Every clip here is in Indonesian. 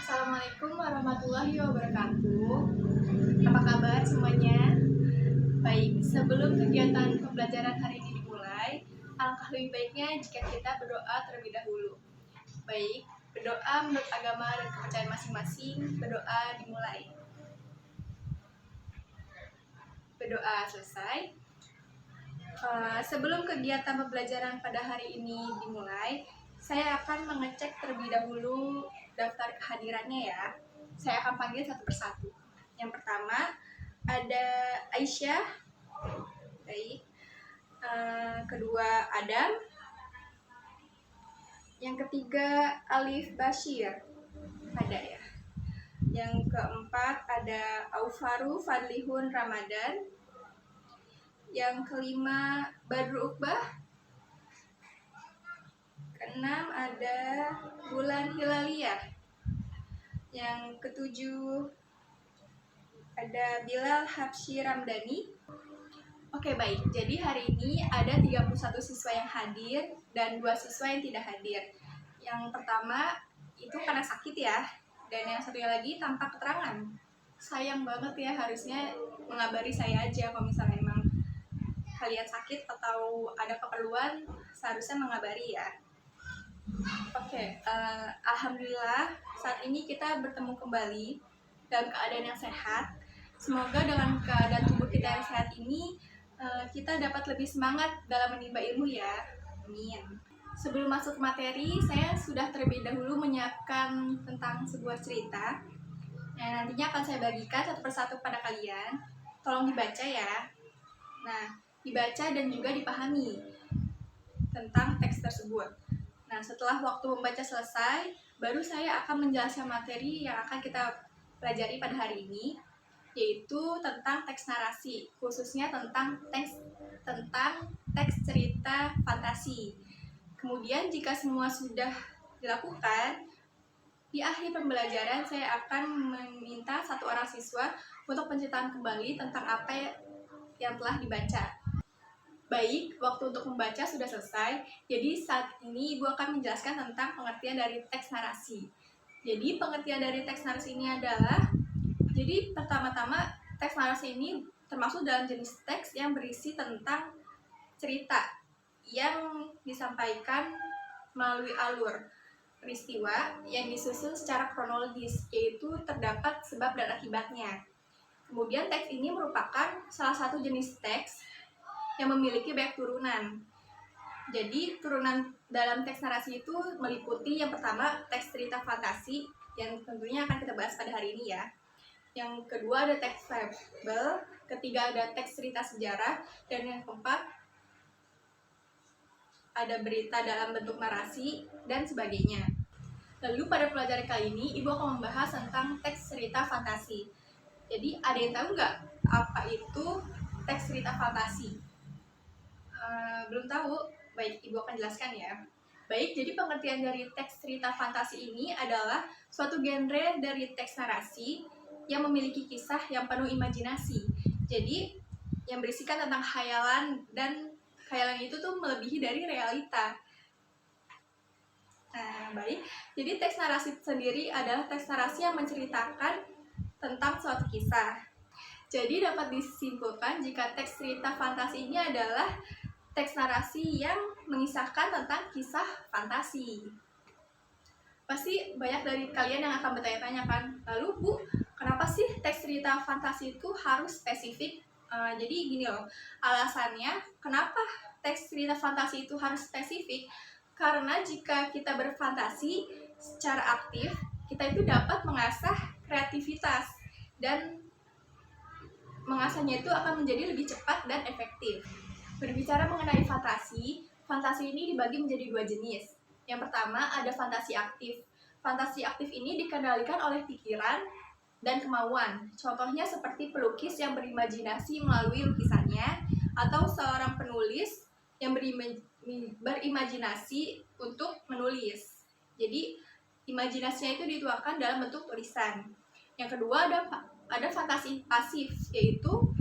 Assalamualaikum warahmatullahi wabarakatuh. Apa kabar semuanya? Baik, sebelum kegiatan pembelajaran hari ini dimulai, alangkah lebih baiknya jika kita berdoa terlebih dahulu. Baik, berdoa menurut agama dan kepercayaan masing-masing. Berdoa dimulai. Berdoa selesai. Sebelum kegiatan pembelajaran pada hari ini dimulai, saya akan mengecek terlebih dahulu daftar kehadirannya ya. Saya akan panggil satu persatu. Yang pertama ada Aisyah, baik. Kedua Adam. Yang ketiga Alif Bashir, ada ya. Yang keempat ada Aufaru Fadlihun Ramadan. Yang kelima Badru Uqbah. Keenam ada Bulan Hilaliyah. Yang ketujuh ada Bilal Habsyi Ramdhani. Oke, baik, jadi hari ini ada 31 siswa yang hadir dan 2 siswa yang tidak hadir. Yang pertama itu karena sakit ya, dan yang satunya lagi tanpa keterangan. Sayang banget ya, harusnya mengabari saya aja kalau misalnya emang kalian sakit atau ada keperluan, seharusnya mengabari ya. Oke, alhamdulillah saat ini kita bertemu kembali dalam keadaan yang sehat. Semoga dengan keadaan tubuh kita yang sehat ini kita dapat lebih semangat dalam menimba ilmu ya. Amin. Sebelum masuk ke materi, saya sudah terlebih dahulu menyiapkan tentang sebuah cerita. Nah, nantinya akan saya bagikan satu persatu pada kalian. Tolong dibaca ya. Nah, dibaca dan juga dipahami tentang teks tersebut. Nah, setelah waktu membaca selesai, baru saya akan menjelaskan materi yang akan kita pelajari pada hari ini, yaitu tentang teks narasi, khususnya tentang teks cerita fantasi. Kemudian jika semua sudah dilakukan, di akhir pembelajaran saya akan meminta satu orang siswa untuk penceritaan kembali tentang apa yang telah dibaca. Baik, waktu untuk membaca sudah selesai, jadi saat ini Ibu akan menjelaskan tentang pengertian dari teks narasi. Jadi pengertian dari teks narasi ini adalah, jadi pertama-tama teks narasi ini termasuk dalam jenis teks yang berisi tentang cerita yang disampaikan melalui alur peristiwa yang disusun secara kronologis, yaitu terdapat sebab dan akibatnya. Kemudian teks ini merupakan salah satu jenis teks yang memiliki banyak turunan. Jadi turunan dalam teks narasi itu meliputi yang pertama teks cerita fantasi yang tentunya akan kita bahas pada hari ini ya. Yang kedua ada teks fable, ketiga ada teks cerita sejarah, dan yang keempat ada berita dalam bentuk narasi dan sebagainya. Lalu pada pelajaran kali ini Ibu akan membahas tentang teks cerita fantasi. Jadi ada yang tahu nggak apa itu teks cerita fantasi? Belum tahu? Baik, Ibu akan jelaskan ya. Baik, jadi pengertian dari teks cerita fantasi ini adalah suatu genre dari teks narasi yang memiliki kisah yang penuh imajinasi. Jadi, yang berisikan tentang khayalan, dan khayalan itu tuh melebihi dari realita. Nah, baik. Jadi teks narasi sendiri adalah teks narasi yang menceritakan tentang suatu kisah. Jadi dapat disimpulkan jika teks cerita fantasi ini adalah teks narasi yang mengisahkan tentang kisah fantasi. Pasti banyak dari kalian yang akan bertanya-tanya kan, lalu Bu, kenapa sih teks cerita fantasi itu harus spesifik? Jadi gini loh, alasannya kenapa teks cerita fantasi itu harus spesifik? Karena jika kita berfantasi secara aktif, kita itu dapat mengasah kreativitas, dan mengasahnya itu akan menjadi lebih cepat dan efektif. Berbicara mengenai fantasi, fantasi ini dibagi menjadi 2 jenis. Yang pertama ada fantasi aktif. Fantasi aktif ini dikendalikan oleh pikiran dan kemauan. Contohnya seperti pelukis yang berimajinasi melalui lukisannya, atau seorang penulis yang berimajinasi untuk menulis. Jadi imajinasinya itu dituangkan dalam bentuk tulisan. Yang kedua ada fantasi pasif, yaitu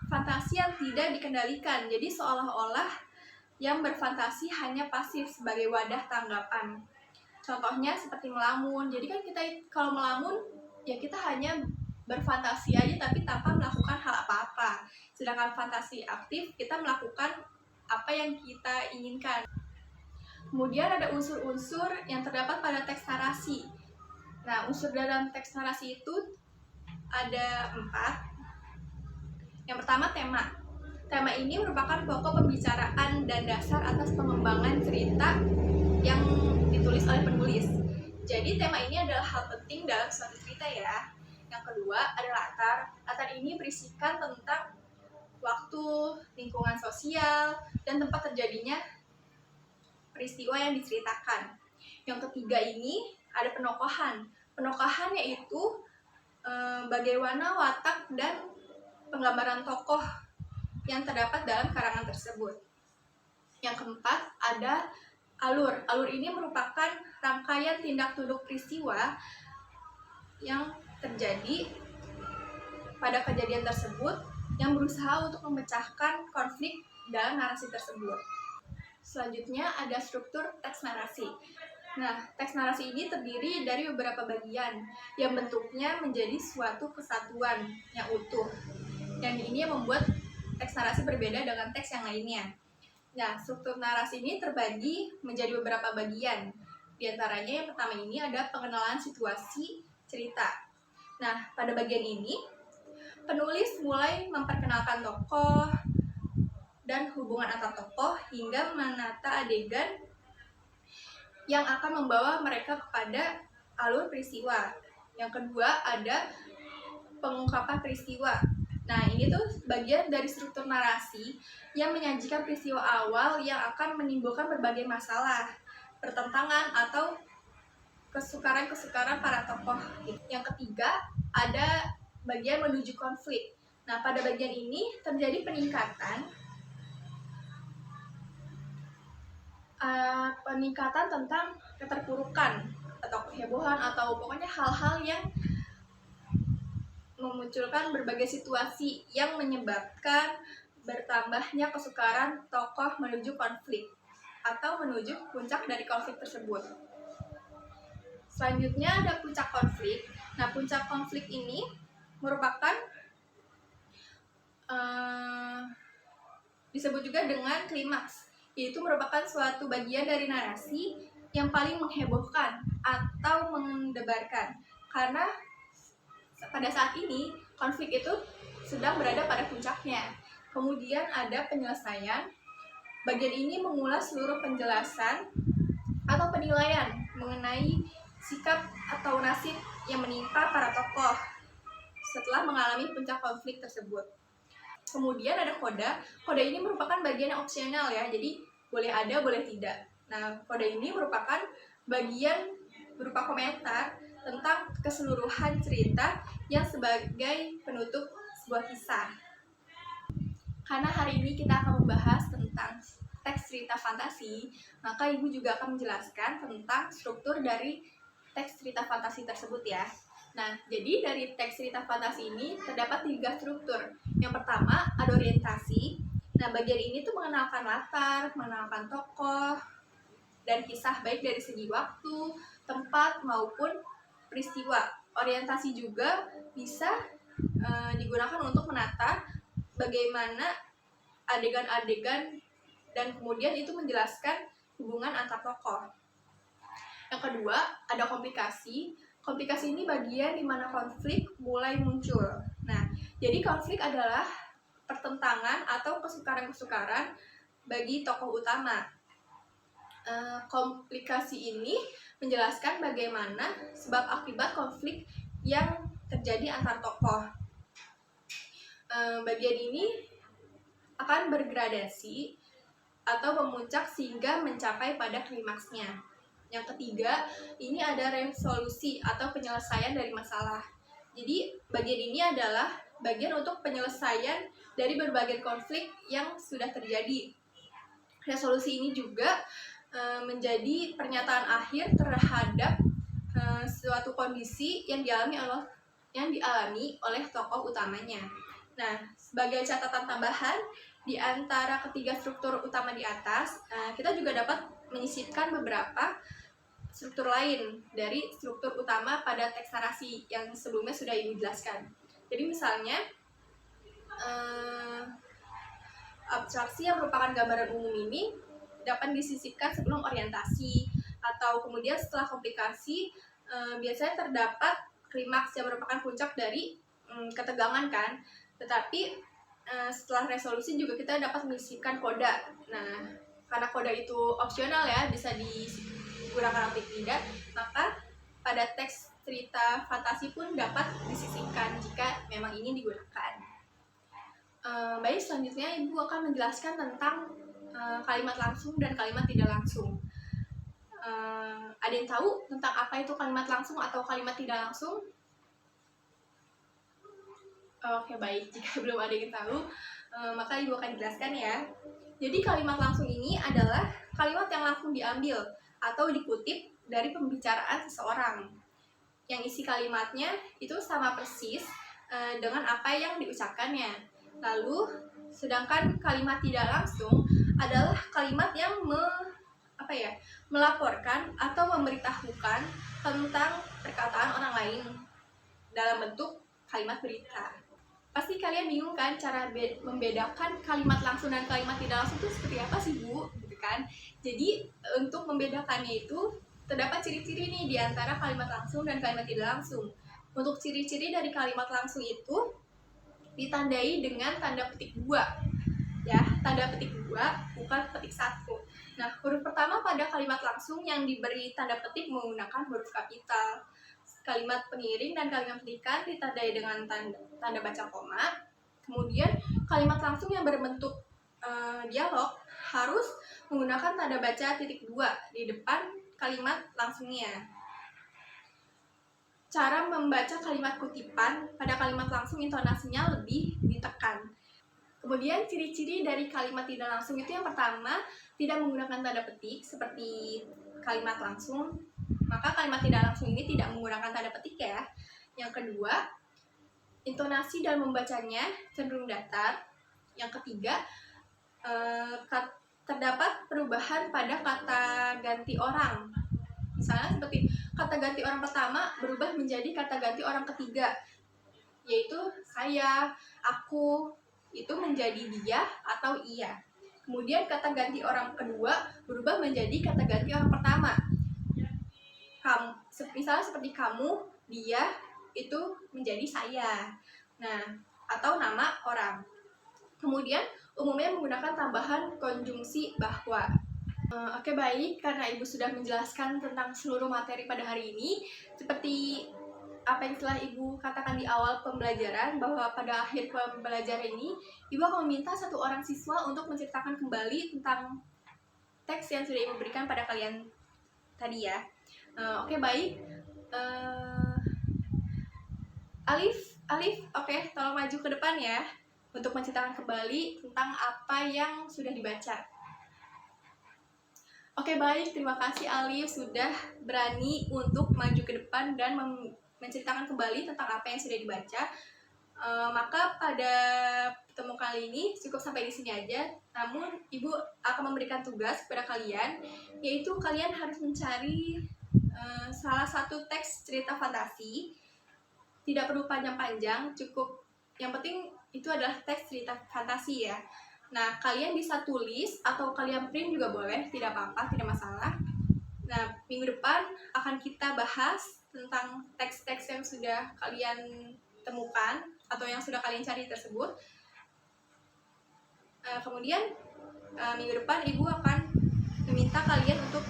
fantasi yang tidak dikendalikan. Jadi seolah-olah yang berfantasi hanya pasif sebagai wadah tanggapan. Contohnya seperti melamun. Jadi kan kita kalau melamun ya kita hanya berfantasi aja tapi tanpa melakukan hal apa-apa. Sedangkan fantasi aktif kita melakukan apa yang kita inginkan. Kemudian ada unsur-unsur yang terdapat pada teks narasi. Nah, unsur dalam teks narasi itu ada 4. Yang pertama, tema. Tema ini merupakan pokok pembicaraan dan dasar atas pengembangan cerita yang ditulis oleh penulis. Jadi tema ini adalah hal penting dalam suatu cerita ya. Yang kedua ada latar. Latar ini berisikan tentang waktu, lingkungan sosial, dan tempat terjadinya peristiwa yang diceritakan. Yang ketiga ini ada penokohan. Penokohan yaitu bagaimana watak dan penggambaran tokoh yang terdapat dalam karangan tersebut. Yang keempat ada alur. Alur ini merupakan rangkaian tindak tanduk peristiwa yang terjadi pada kejadian tersebut yang berusaha untuk memecahkan konflik dalam narasi tersebut. Selanjutnya ada struktur teks narasi. Nah, teks narasi ini terdiri dari beberapa bagian yang bentuknya menjadi suatu kesatuan yang utuh. Dan ini yang membuat teks narasi berbeda dengan teks yang lainnya. Nah, struktur narasi ini terbagi menjadi beberapa bagian. Di antaranya yang pertama ini ada pengenalan situasi cerita. Nah, pada bagian ini, penulis mulai memperkenalkan tokoh dan hubungan antar tokoh hingga menata adegan yang akan membawa mereka kepada alur peristiwa. Yang kedua ada pengungkapan peristiwa. Nah, ini tuh bagian dari struktur narasi yang menyajikan peristiwa awal yang akan menimbulkan berbagai masalah, pertentangan, atau kesukaran-kesukaran para tokoh. Yang ketiga, ada bagian menuju konflik. Nah, pada bagian ini terjadi peningkatan tentang keterpurukan atau kehebohan atau pokoknya hal-hal yang memunculkan berbagai situasi yang menyebabkan bertambahnya kesukaran tokoh menuju konflik atau menuju puncak dari konflik tersebut. Selanjutnya ada puncak konflik. Nah, puncak konflik ini merupakan disebut juga dengan klimaks, yaitu merupakan suatu bagian dari narasi yang paling menghebohkan atau mendebarkan karena pada saat ini konflik itu sedang berada pada puncaknya. Kemudian ada penyelesaian. Bagian ini mengulas seluruh penjelasan atau penilaian mengenai sikap atau nasib yang menimpa para tokoh setelah mengalami puncak konflik tersebut. Kemudian ada koda. Koda ini merupakan bagian yang opsional ya, jadi boleh ada, boleh tidak. Nah, koda ini merupakan bagian berupa komentar tentang keseluruhan cerita yang sebagai penutup sebuah kisah. Karena hari ini kita akan membahas tentang teks cerita fantasi, maka Ibu juga akan menjelaskan tentang struktur dari teks cerita fantasi tersebut ya. Nah, jadi dari teks cerita fantasi ini terdapat 3 struktur. Yang pertama ada orientasi. Nah, bagian ini tuh mengenalkan latar, mengenalkan tokoh, dan kisah baik dari segi waktu, tempat, maupun peristiwa. Orientasi juga bisa digunakan untuk menata bagaimana adegan-adegan dan kemudian itu menjelaskan hubungan antar tokoh. Yang kedua, ada komplikasi. Komplikasi ini bagian di mana konflik mulai muncul. Nah, jadi konflik adalah pertentangan atau kesukaran-kesukaran bagi tokoh utama. Komplikasi ini menjelaskan bagaimana sebab akibat konflik yang terjadi antar tokoh. Bagian ini akan bergradasi atau memuncak sehingga mencapai pada klimaksnya. Yang ketiga, ini ada resolusi atau penyelesaian dari masalah. Jadi, bagian ini adalah bagian untuk penyelesaian dari berbagai konflik yang sudah terjadi. Resolusi ini juga menjadi pernyataan akhir terhadap suatu kondisi yang dialami oleh tokoh utamanya. Nah, sebagai catatan tambahan, di antara ketiga struktur utama di atas, kita juga dapat menyisipkan beberapa struktur lain dari struktur utama pada teks narasi yang sebelumnya sudah Ibu jelaskan. Jadi misalnya abstraksi yang merupakan gambaran umum ini dapat disisipkan sebelum orientasi, atau kemudian setelah komplikasi biasanya terdapat klimaks yang merupakan puncak dari ketegangan kan. Tetapi setelah resolusi juga kita dapat menyisipkan koda. Nah, karena koda itu opsional ya, bisa digunakan atau tidak, maka pada teks cerita fantasi pun dapat disisipkan jika memang ingin digunakan. Baik, selanjutnya Ibu akan menjelaskan tentang kalimat langsung dan kalimat tidak langsung. Ada yang tahu tentang apa itu kalimat langsung atau kalimat tidak langsung? Oke, baik. Jika belum ada yang tahu, maka Ibu akan jelaskan ya. Jadi kalimat langsung ini adalah kalimat yang langsung diambil atau dikutip dari pembicaraan seseorang, yang isi kalimatnya itu sama persis dengan apa yang diucapkannya. Lalu, sedangkan kalimat tidak langsung adalah kalimat yang melaporkan atau memberitahukan tentang perkataan orang lain dalam bentuk kalimat berita. Pasti kalian bingung kan cara membedakan kalimat langsung dan kalimat tidak langsung itu seperti apa sih, Bu? Gitu kan. Jadi untuk membedakannya itu terdapat ciri-ciri nih di antara kalimat langsung dan kalimat tidak langsung. Untuk ciri-ciri dari kalimat langsung itu ditandai dengan tanda petik 2. Ya, tanda petik 2 bukan petik 1. Nah, huruf pertama pada kalimat langsung yang diberi tanda petik menggunakan huruf kapital. Kalimat pengiring dan kalimat petikan ditandai dengan tanda baca koma. Kemudian kalimat langsung yang berbentuk dialog harus menggunakan tanda baca titik 2 di depan kalimat langsungnya. Cara membaca kalimat kutipan pada kalimat langsung intonasinya lebih ditekan. Kemudian ciri-ciri dari kalimat tidak langsung itu yang pertama, tidak menggunakan tanda petik seperti kalimat langsung. Maka kalimat tidak langsung ini tidak menggunakan tanda petik ya. Yang kedua, intonasi dalam membacanya cenderung datar. Yang ketiga, terdapat perubahan pada kata ganti orang. Misalnya seperti kata ganti orang pertama berubah menjadi kata ganti orang ketiga, yaitu saya, aku, itu menjadi dia atau iya. Kemudian kata ganti orang kedua berubah menjadi kata ganti orang pertama. Misalnya seperti kamu, dia, itu menjadi saya. Nah, atau nama orang. Kemudian umumnya menggunakan tambahan konjungsi bahwa. Oke, baik, karena Ibu sudah menjelaskan tentang seluruh materi pada hari ini, seperti apa yang telah Ibu katakan di awal pembelajaran, bahwa pada akhir pembelajaran ini Ibu akan meminta satu orang siswa untuk menceritakan kembali tentang teks yang sudah Ibu berikan pada kalian tadi ya. Oke, baik. Alif, oke, tolong maju ke depan ya untuk menceritakan kembali tentang apa yang sudah dibaca. Oke, baik, terima kasih Alif sudah berani untuk maju ke depan dan menceritakan kembali tentang apa yang sudah dibaca. Maka pada pertemuan kali ini cukup sampai di sini aja. Namun Ibu akan memberikan tugas kepada kalian, yaitu kalian harus mencari salah satu teks cerita fantasi. Tidak perlu panjang-panjang, cukup yang penting itu adalah teks cerita fantasi ya. Nah, kalian bisa tulis atau kalian print juga boleh, tidak apa-apa, tidak masalah. Nah, minggu depan akan kita bahas tentang teks-teks yang sudah kalian temukan atau yang sudah kalian cari tersebut. Kemudian minggu depan Ibu akan meminta kalian untuk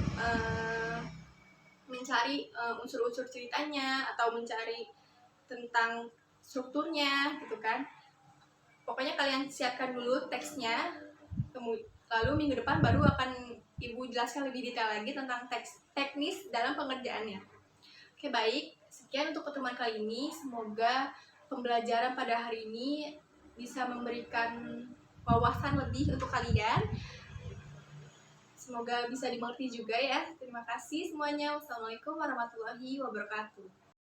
mencari unsur-unsur ceritanya atau mencari tentang strukturnya gitu kan. Pokoknya kalian siapkan dulu teksnya, lalu minggu depan baru akan Ibu jelaskan lebih detail lagi tentang teknis dalam pengerjaannya. Oke, baik, sekian untuk pertemuan kali ini. Semoga pembelajaran pada hari ini bisa memberikan wawasan lebih untuk kalian. Semoga bisa dimengerti juga ya. Terima kasih semuanya. Wassalamualaikum warahmatullahi wabarakatuh.